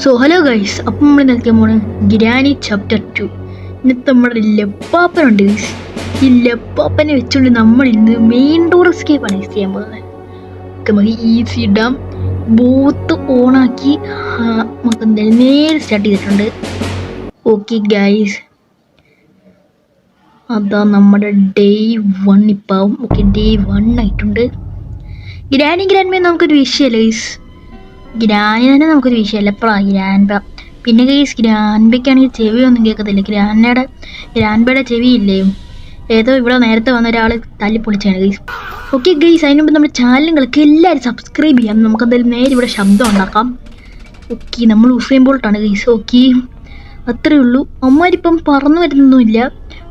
So hello guys, അപ്പം നമ്മൾ നിൽക്കാൻ പോണ് ഗ്രാനി ചാപ്റ്റർ 2. ഇന്നത്തെ നമ്മുടെ ലെപ്പാപ്പനുണ്ട് ഗൈസ്. ഈ ലെപ്പാപ്പനെ വെച്ചുകൊണ്ട് നമ്മൾ ഇന്ന് മെയിൻ ഡോർ എസ്കേപ്പാണ് ചെയ്യാൻ പോകുന്നത്. നമുക്ക് ഈസി ഇടാം, ബൂത്ത് ഓണാക്കി നമുക്ക് എന്തായാലും നേരെ സ്റ്റാർട്ട് ചെയ്തിട്ടുണ്ട്. ഓക്കെ ഗൈസ്, അതാ നമ്മുടെ ഡേ 1 ഇപ്പം. ഓക്കെ, ഡേ 1 ആയിട്ടുണ്ട്. ഗ്രാൻഡ്മേ നമുക്കൊരു വിഷയമല്ല ഗൈസ്. ഗ്രാനി തന്നെ നമുക്കൊരു വിഷയമല്ല. എപ്പോഴാണ് ഗ്രാൻഡ. പിന്നെ ഗൈസ്, ഗ്രാൻഡയ്ക്കാണെങ്കിൽ ചെവിയൊന്നും കേൾക്കത്തില്ല. ഗ്രാൻഡയുടെ ചെവിയില്ലേ, ഏതോ ഇവിടെ നേരത്തെ വന്ന ഒരാൾ തല്ലിപ്പൊളിച്ചാണ് ഗൈസ്. ഓക്കെ ഗൈസ്, അതിന് മുമ്പ് നമ്മുടെ ചാനലുകളൊക്കെ എല്ലാവരും സബ്സ്ക്രൈബ് ചെയ്യാം. നമുക്ക് എന്തായാലും നേരെ ഇവിടെ ശബ്ദം ഉണ്ടാക്കാം. ഓക്കെ, നമ്മൾ ഉസൈൻ ബോൾട്ടാണ് ഗൈസ്. ഓക്കെ, അത്രയേ ഉള്ളൂ. അമ്മമാരിപ്പം പറന്നു വരുന്നൊന്നുമില്ല,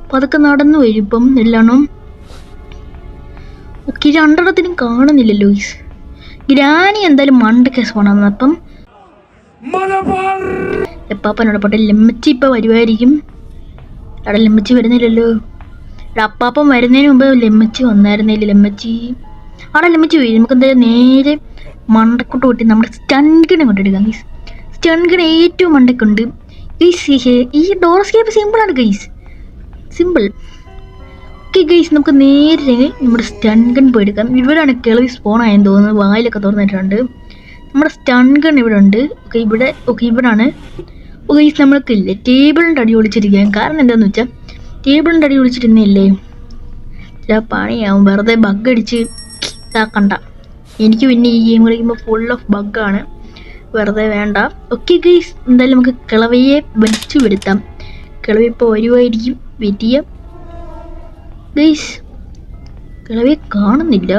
അപ്പം അതൊക്കെ നടന്നു വരും ഇപ്പം എല്ലാണോ. ഓക്കെ, രണ്ടെണ്ണത്തിനും കാണുന്നില്ലല്ലോ ഗൈസ്. ഗ്രാനി എന്തായാലും മണ്ടൊക്കെ പോകണം. അപ്പം എപ്പാപ്പനോട് പോട്ടെ. ലെമ്മച്ചി ഇപ്പം വരുമായിരിക്കും. അവിടെ ലെമ്മച്ചി വരുന്നില്ലല്ലോ. അപ്പാപ്പം വരുന്നതിന് മുമ്പ് ലെമ്മച്ചി വന്നായിരുന്നില്ല. അവിടെ ലെമ്മച്ചി പോയി. നമുക്ക് എന്തായാലും നേരെ മണ്ടക്കോട്ട് കൂട്ടി നമ്മുടെ സ്റ്റൺകിനെ കൊണ്ടെടുക്കാം ഗൈസ്. സ്റ്റൺകിന് ഏറ്റവും മണ്ടക്കുണ്ട് ഗൈസ്. ഈ ഡോർസ്കേപ്പ് സിമ്പിളാണ് ഗൈസ്, സിമ്പിൾ. ഓക്കെ ഗൈസ്, നമുക്ക് നേരെ നമ്മുടെ സ്റ്റൺഗൺ പോയി എടുക്കാം. ഇവിടെയാണ് കിളവി സ്പോണായെന്ന് തോന്നുന്നത്. വായിലൊക്കെ തുറന്നിട്ടുണ്ട്. നമ്മുടെ സ്റ്റൺഗൺ ഇവിടെ ഉണ്ട്. ഓക്കെ ഇവിടാണ്. ഗൈസ്, നമ്മൾക്കില്ലേ ടേബിളിൻ്റെ അടി ഒളിച്ചിരിക്കാം. കാരണം എന്താണെന്ന് വെച്ചാൽ ടേബിളിൻ്റെ അടി ഒളിച്ചിരുന്നില്ലേ പണിയാവും. വെറുതെ ബഗ് അടിച്ച് ഇതാക്കണ്ട. എനിക്ക് പിന്നെ ഈ ഗെയിം കളിക്കുമ്പോൾ ഫുൾ ഓഫ് ബഗ്ഗാണ്, വെറുതെ വേണ്ട. ഓക്കെ ഗൈസ്, എന്തായാലും നമുക്ക് കിളവിയെ വലിച്ചു വരുത്താം. കിളവി ഇപ്പോൾ വരുമായിരിക്കും, വെയിറ്റ് ചെയ്യാം ഗൈസ്. കിളവിയെ കാണുന്നില്ല.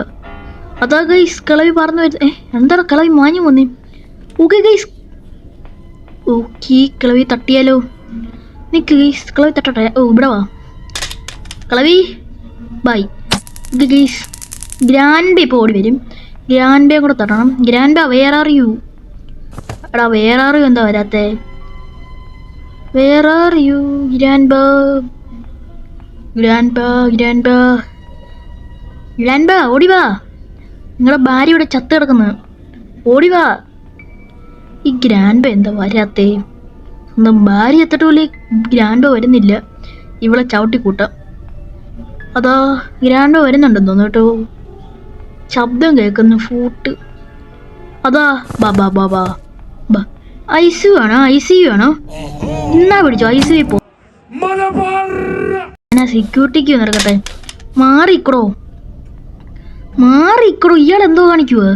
അതാ ഗൈസ് കിളവി പറന്ന് വരുന്നത്. എന്താണ് കിളവി മാഞ്ഞു വന്നേ? ഓക്കെ ഗൈസ്, ഓക്കെ കിളവി തട്ടിയാലോ? നിൽക്ക് ഗൈസ്, കിളവി തട്ടട്ടെ. ഇവിടെ വാ കിളവി, ബൈ. ഓക്കെ ഗൈസ്, ഗ്രാൻഡ ഇപ്പോൾ ഓടി വരും. ഗ്രാൻഡയെ കൂടെ തട്ടണം. ഗ്രാൻഡ വേറെ അറിയൂ. എടാ വേറെ അറിയൂ, എന്താ വരാത്തേ? വേറെ അറിയൂ ഗ്രാൻഡ. ഓടിവാ. നിങ്ങളുടെ ഭാര്യ ഇവിടെ ചത്ത് കിടക്കുന്നു. ഓടിവാ. ഈ ഗ്രാൻഡ എന്താ വരാത്തേ? സ്വന്തം ഭാര്യ എത്തിട്ടുപോലെ ഗ്രാൻഡ വരുന്നില്ല. ഇവളെ ചവിട്ടിക്കൂട്ടാം. അതാ ഗ്രാൻഡ വരുന്നുണ്ടെന്ന് തോന്നുന്നു കേട്ടോ. ശബ്ദം കേൾക്കുന്നു, ഫൂട്ട്. അതാ ബാ. ഐസിയു ആണോ? എന്നാ പിടിച്ചോ ഐസിയു. പോ, സെക്യൂരിറ്റിക്ക് നടക്കട്ടെ. മാറിക്കടോ. ഇയാൾ എന്തോ കാണിക്കുവോ?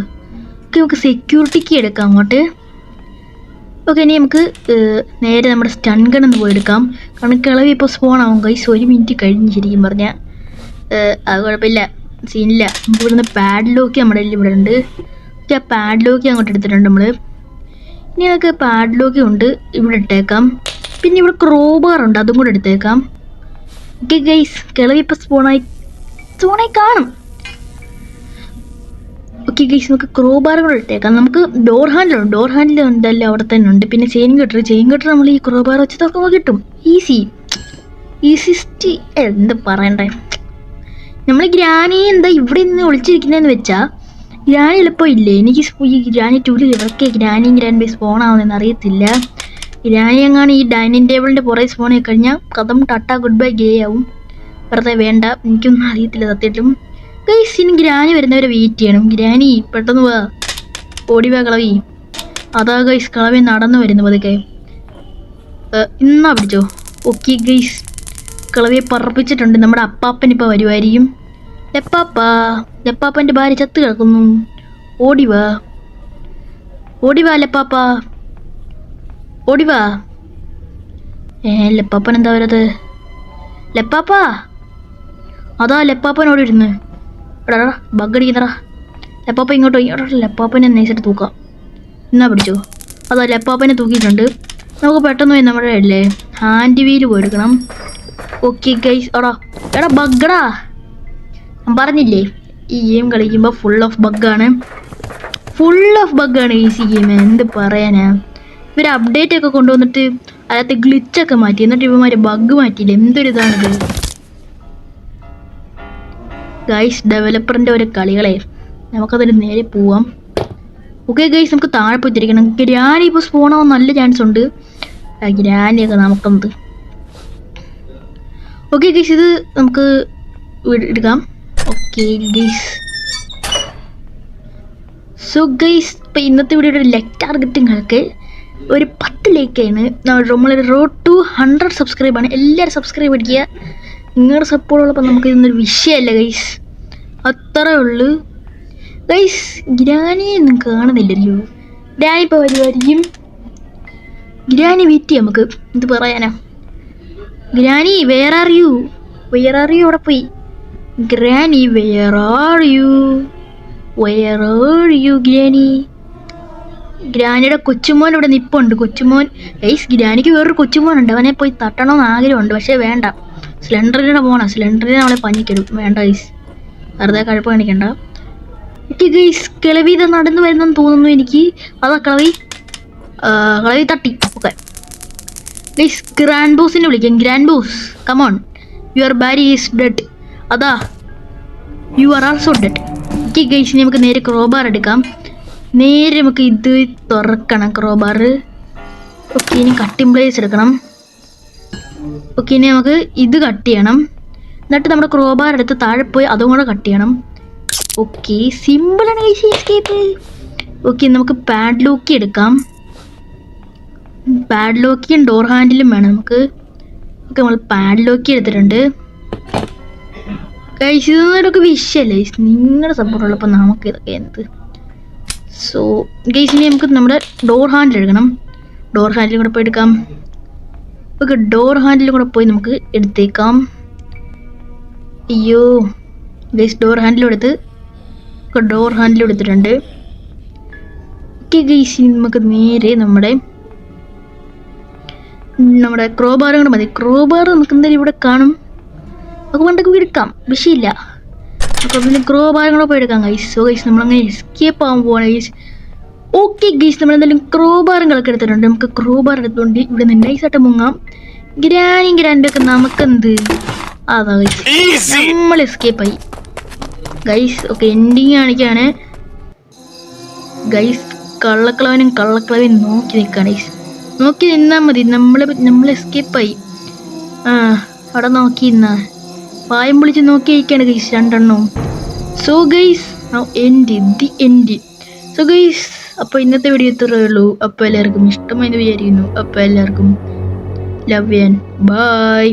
ഓക്കെ, നമുക്ക് സെക്യൂരിറ്റിക്ക് എടുക്കാം അങ്ങോട്ട്. ഓക്കെ, ഇനി നമുക്ക് നേരെ നമ്മുടെ സ്റ്റൺഗൺ ഒന്ന് പോയി എടുക്കാം. കാരണം കിളവി ഇപ്പോൾ സ്പോൺ ആവും ഗൈസ്. 1 മിനിറ്റ് കഴിഞ്ഞ് ശരിക്കും പറഞ്ഞാൽ. അത് കുഴപ്പമില്ല, സീനില്ല. നമുക്ക് ഇവിടുന്ന് പാഡ്ലോക്ക് നമ്മുടെ ഇവിടെ ഉണ്ട്. ഓക്കെ, ആ പാഡ്ലോക്ക് അങ്ങോട്ട് എടുത്തിട്ടുണ്ട് നമ്മൾ. ഇനി നമുക്ക് പാഡ്ലോക്ക് ഉണ്ട് ഇവിടെ ഇട്ടേക്കാം. പിന്നെ ഇവിടെ ക്രോബാർ ഉണ്ട്, അതും കൂടെ എടുത്തേക്കാം. ഓക്കെ ഗൈസ്, കിളവി ഇപ്പോൾ സ്പോണായി കാണും. ഓക്കെ ഗൈസ്, നമുക്ക് ക്രോബാർ കൂടെ ഇട്ടേക്കാം. നമുക്ക് ഡോർ ഹാൻഡിൽ ഉണ്ടല്ലോ, അവിടെ തന്നെ ഉണ്ട്. പിന്നെ ചെയിൻ കെട്ടർ നമ്മൾ ഈ ക്രോബാർ വെച്ച് തുറക്കുമ്പോൾ കിട്ടും. ഈസി എന്ത് പറയണ്ടേ. നമ്മൾ ഗ്രാനി എന്താ ഇവിടെ നിന്ന് ഒളിച്ചിരിക്കുന്നതെന്ന് വെച്ചാൽ, ഗ്രാനി എളുപ്പം ഇല്ലേ. എനിക്ക് ഈ ഗ്രാനി 2 ഇവർക്ക് ഗ്രാൻഡേ സ്പോൺ ആവുന്നതെന്ന് അറിയത്തില്ല. ഗ്രാനി എങ്ങാണ് ഈ ഡൈനിങ് ടേബിളിൻ്റെ പുറകെ സ്പോൺ ആയി കഴിഞ്ഞാൽ കഥം ടാറ്റ ഗുഡ് ബൈ ഗേ ആവും. വെറുതെ വേണ്ട, എനിക്കൊന്നും അറിയത്തില്ല സത്യത്തിലും ഗൈസ്. ഇനി ഗ്രാനി വരുന്നവരെ വെയിറ്റ് ചെയ്യണം. ഗ്രാനി പെട്ടെന്ന് വാ, ഓടിവാ കിളവി. അതാ ഗൈസ് കിളവി നടന്നു വരുന്നു പതുക്കെ. ഇന്നാ പിടിച്ചോ. ഓക്കെ ഗൈസ്, കിളവിയെ പറപ്പിച്ചിട്ടുണ്ട്. നമ്മുടെ അപ്പാപ്പൻ ഇപ്പോൾ വരുമായിരിക്കും. ലെപ്പാപ്പൻ്റെ ഭാര്യ ചത്ത് കിടക്കുന്നു. ഓടിവാ ലെപ്പാപ്പ, ഓടിവാ. ലെപ്പാപ്പൻ എന്താ വരത്? ലെപ്പാപ്പ, അതാ ലെപ്പാപ്പൻ ഓടി ഇരുന്ന്. എടാ ബഗ് അടിക്കുന്നടാ. ലെപ്പാപ്പ ഇങ്ങോട്ടോ. ലെപ്പാപ്പനെ നൈസായിട്ട് തൂക്കാം. എന്നാ പിടിച്ചോ. അതാ ലെപ്പാപ്പനെ തൂക്കിയിട്ടുണ്ട്. നമുക്ക് പെട്ടെന്ന് പോയി നമ്മുടെ അല്ലേ ഹാൻഡ് വീല് പോയെടുക്കണം. ഓക്കെ ഗൈസ്, എടാ ബഗ്ഗടാ. ഞാൻ പറഞ്ഞില്ലേ ഈ ഗെയിം കളിക്കുമ്പോൾ ഫുൾ ഓഫ് ബഗ്ഗാണ് ഈ ഗെയിം. എന്ത് പറയാനാ. ഇവർ അപ്ഡേറ്റ് ഒക്കെ കൊണ്ടുവന്നിട്ട് അതിനകത്ത് ഗ്ലിച്ചൊക്കെ മാറ്റി. എന്നിട്ട് ഇവന്മാർ ബഗ് മാറ്റിയില്ല. എന്തൊരിതാണിത് ഗൈസ്. ഡെവലപ്പറിൻ്റെ ഒരു കളികളെ. നമുക്കതിന് നേരെ പോവാം. ഓക്കെ ഗൈസ്, നമുക്ക് താഴെ പോയി തിരിക്കണം. ഗ്രാനി ഇപ്പോൾ സ്പോണാവാൻ നല്ല ചാൻസ് ഉണ്ട്. ഗ്രാനിയൊക്കെ നമുക്കെന്ത്. ഓക്കെ ഗൈസ്, ഇത് നമുക്ക് എടുക്കാം. ഓക്കെ ഗൈസ്, സോ ഗൈസ് ഇപ്പോൾ ഇന്നത്തെ വീഡിയോയുടെ ലെഗ് ടാർഗറ്റിങ്ങൾക്ക് ഒരു 10 ലൈക്കാണ്. നമ്മളൊരു റോഡ് ടു 100 സബ്സ്ക്രൈബാണ്. എല്ലാവരും സബ്സ്ക്രൈബ് അടിക്കുക. നിങ്ങളുടെ സപ്പോർട്ട് ഉള്ളപ്പോൾ നമുക്ക് ഇതൊന്നൊരു വിഷയമല്ല ഗൈസ്, അത്രേ ഉള്ളൂ ഗൈസ്. ഗ്രാനിയൊന്നും കാണുന്നില്ലല്ലോ. ഗ്രാനി ഇപ്പോൾ വരുമായിരിക്കും. ഗ്രാനി വീറ്റി നമുക്ക് എന്ത് പറയാനാ. ഗ്രാനി വേർ ആർ യു അവിടെ പോയി. Granny where are you granny. ഗ്രാനിയുടെ കൊച്ചുമോൻ ഇവിടെ നിപ്പുണ്ട്. കൊച്ചുമോൻ ഗൈസ്, ഗ്രാനിക്ക് വേറൊരു കൊച്ചുമോനുണ്ട്. അവനെ പോയി തട്ടണമെന്ന് ആഗ്രഹമുണ്ട്, പക്ഷേ വേണ്ട. സിലിണ്ടറിനെ പോകണം. സിലിണ്ടറിനെ അവളെ പഞ്ഞിക്കിടും. വേണ്ട ഗൈസ്, വെറുതെ കഴപ്പ് കാണിക്കണ്ട. എനിക്ക് ഗൈസ് കിളവി ഇത് നടന്നു വരുന്നെന്ന് തോന്നുന്നു എനിക്ക്. അതാ കിളവി തട്ടി. ഓക്കെ ഗൈസ്, ഗ്രാൻഡ് ബോസിനെ വിളിക്കാം. Grand boss come on, your Barry is dead. അതാ you are also dead. Okay guys, നമുക്ക് നേരെ ക്രോബാർ എടുക്കാം. നേരെ നമുക്ക് ഇത് തുറക്കണം ക്രോബാർ. ഓക്കെ, ഇനി കട്ടിംഗ് പ്ലേസ് എടുക്കണം. ഓക്കെ, ഇനി നമുക്ക് ഇത് കട്ട് ചെയ്യണം. എന്നിട്ട് നമ്മുടെ ക്രോബാർ എടുത്ത് താഴെ പോയി അതും കൂടെ കട്ട് ചെയ്യണം. ഓക്കെ, സിമ്പിളാണ് ഗൈസ് എസ്കേപ്പ്. ഓക്കെ, നമുക്ക് പാഡ്ലോക്കി എടുക്കാം. പാഡ്ലോക്കിയും ഡോർ ഹാൻഡിലും വേണം നമുക്ക്. ഓക്കെ, നമ്മൾ പാഡ്ലോക്കി എടുത്തിട്ടുണ്ട് ഗൈസ്. ഇതൊക്കെ വിഷയമല്ലേ ഗൈസ്, നിങ്ങളുടെ സപ്പോർട്ട് ഉള്ളപ്പോൾ നമുക്ക് ഇതൊക്കെ എന്ത്. സോ ഗൈസ്, ഇനി നമുക്ക് നമ്മുടെ ഡോർ ഹാൻഡിൽ എടുക്കണം. ഡോർ ഹാൻഡിലും കൂടെ പോയി എടുക്കാം. ഓക്കെ, ഡോർ ഹാൻഡിലും കൂടെ പോയി നമുക്ക് എടുത്തേക്കാം. അയ്യോ ഗൈസ്, ഡോർ ഹാൻഡിലും എടുത്ത് ഡോർ ഹാൻഡിലും എടുത്തിട്ടുണ്ട്. ഓക്കെ ഗൈസ്, ഇനി നമുക്ക് നേരെ നമ്മുടെ ക്രോബാറും കൂടെ മതി. ക്രോബാർ നമുക്ക് എന്തായാലും ഇവിടെ കാണും, നമുക്ക് പണ്ടൊക്കെ എടുക്കാം, വിഷയമില്ല. അപ്പോൾ പിന്നെ ക്രോബാറും കൂടെ പോയി എടുക്കാം ഗൈസ്. സോ ഗൈസ്, നമ്മളങ്ങനെ എസ്കേപ്പ് ആകാൻ പോവാണ് ഗൈസ്. ഓക്കെ ഗൈസ്, നമ്മളെന്തായാലും ക്രോബാറുകളൊക്കെ എടുത്തിട്ടുണ്ട്. നമുക്ക് ക്രോബാർ എടുത്തുകൊണ്ട് ഇവിടെ നിന്ന് നൈസായിട്ട് മുങ്ങാം. ഗ്രാൻഡൊക്കെ നമുക്കെന്ത്. അതാ ഗൈസ്, നമ്മൾ എസ്കേപ്പായി ഗൈസ്. ഓക്കെ, എൻഡിങ് കാണിക്കാണ് ഗൈസ്. കള്ളക്കളവനും നോക്കി നിൽക്കുകയാണ് ഗൈസ്. നോക്കി നിന്നാൽ മതി, നമ്മൾ എസ്കേപ്പായി. അവിടെ നോക്കി നിന്നാ പായം പൊളിച്ച് നോക്കി അയക്കാണ് ഗൈസ് രണ്ടെണ്ണവും. So guys, end. So guys, അപ്പോൾ ഇന്നത്തെ വീഡിയോ ഇത്രയേ ഉള്ളൂ. അപ്പോൾ എല്ലാവർക്കും ഇഷ്ടമായെന്ന് വിചാരിക്കുന്നു. അപ്പോൾ എല്ലാവർക്കും ലവ് ആൻഡ് ബൈ.